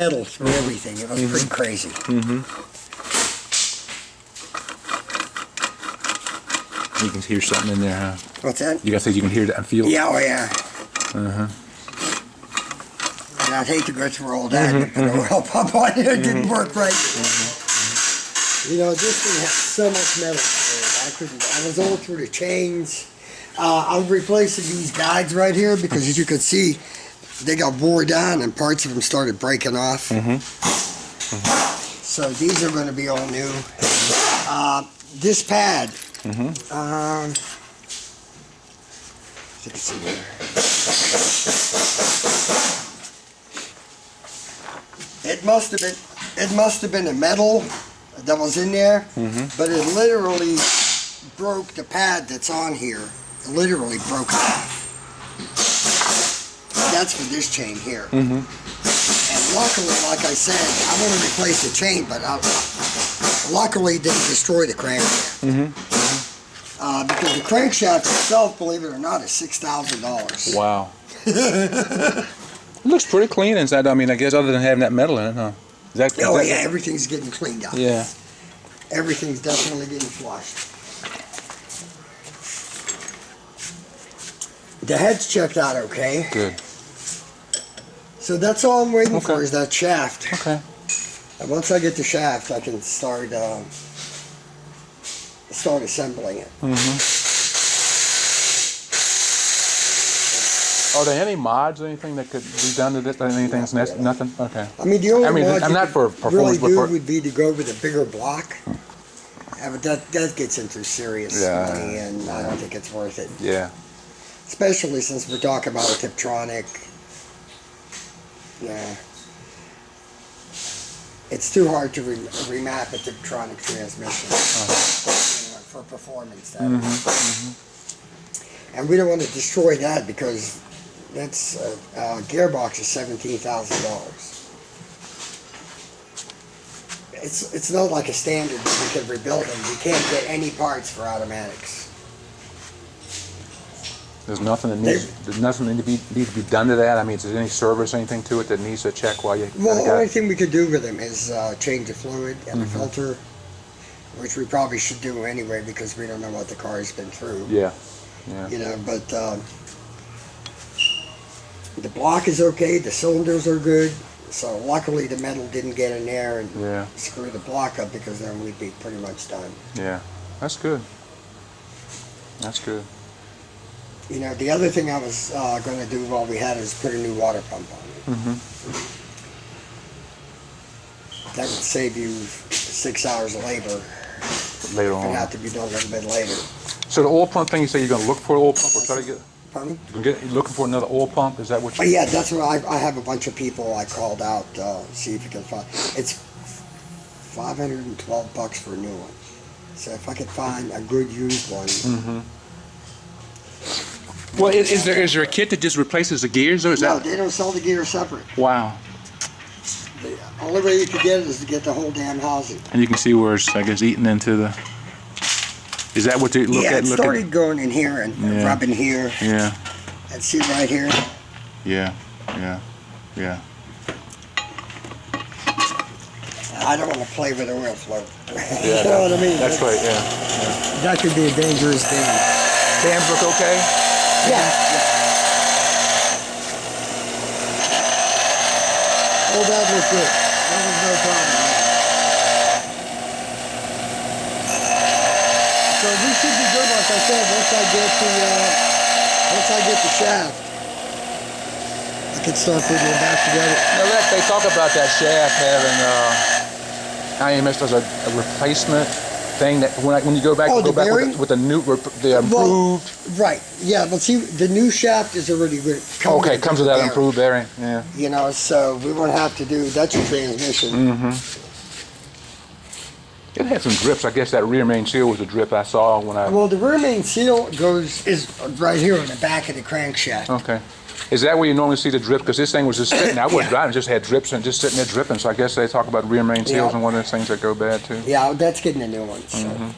metal through everything. It was pretty crazy. You can hear something in there, huh? What's that? You guys think you can hear that and feel it? Yeah, oh yeah. And I'd hate to go through all that and put a oil pump on it. It didn't work right. You know, this thing has so much metal through it. I was all through the chains. I'm replacing these guides right here because, as you can see, they got wore down and parts of them started breaking off. So these are going to be all new. This pad. You can see there. It must have been a metal that was in there, but it literally broke the pad that's on here. It literally broke it off. That's for this chain here. And luckily, like I said, I want to replace the chain, but luckily it didn't destroy the crankshaft. Because the crankshaft itself, believe it or not, is $6,000. Wow. It looks pretty clean inside. I mean, I guess other than having that metal in it, huh? Yeah, everything's getting cleaned up. Yeah. Everything's definitely getting flushed. The head's checked out okay. Good. So that's all I'm waiting for is that shaft. Okay. And once I get the shaft, I can start assembling it. Are there any mods or anything that could be done to this? Anything's nothing? Okay. I mean, the only mod I'm not for really performance, would be to go with a bigger block. But that gets into serious money, and I don't think it's worth it. Yeah. Especially since we're talking about a Tiptronic. Yeah. It's too hard to remap a Tiptronic transmission for performance. And we don't want to destroy that because that's gearbox is $17,000. It's not like a standard that we can rebuild them. We can't get any parts for automatics. There's nothing that needs to be done to that. I mean, is there any service, anything to it that needs to check while you? Well, the only thing we could do with them is change the fluid and the filter, which we probably should do anyway because we don't know what the car has been through. Yeah. Yeah. You know, but the block is okay. The cylinders are good. So luckily the metal didn't get in there and screw the block up because then we'd be pretty much done. Yeah, that's good. That's good. You know, the other thing I was going to do while we had it is put a new water pump on it. That would save you 6 hours of labor. Later on. It would have to be done a little bit later. So the oil pump thing, you say you're going to look for an oil pump or try to get? Pardon me? You're looking for another oil pump? Is that what you? Yeah, that's what I have a bunch of people I called out see if you can find. It's $512 for a new one. So if I could find a good used one. Well, is there a kit that just replaces the gears, or is No, they don't sell the gears separate. Wow. The only way you could get it is to get the whole damn housing. And you can see where it's, I guess, eating into the. Is that what you look at? Yeah, it started going in here and rubbing here. Yeah. And see right here? Yeah. I don't want to play with oil flow. Yeah, You know what I mean? That's right, yeah. That could be a dangerous thing. Cams look okay? Yeah. Oh, that looked good. That was no problem. So we should be good, like I said, once I get the shaft. I can start putting it back together. Now, they talk about that shaft having IMS as a replacement thing that when you go back, Oh, the bearing? with the improved. Right. Yeah, but see, the new shaft is already good. Comes with that improved bearing. Yeah. You know, so we won't have to do. That's your transmission. It had some drips. I guess that rear main seal was a drip I saw when I. Well, the rear main seal is right here on the back of the crankshaft. Okay. Is that where you normally see the drip? Because this thing was just sitting. I was driving, just had drips and just sitting there dripping. So I guess they talk about rear main seals and one of those things that go bad too. Yeah, that's getting a new one. So.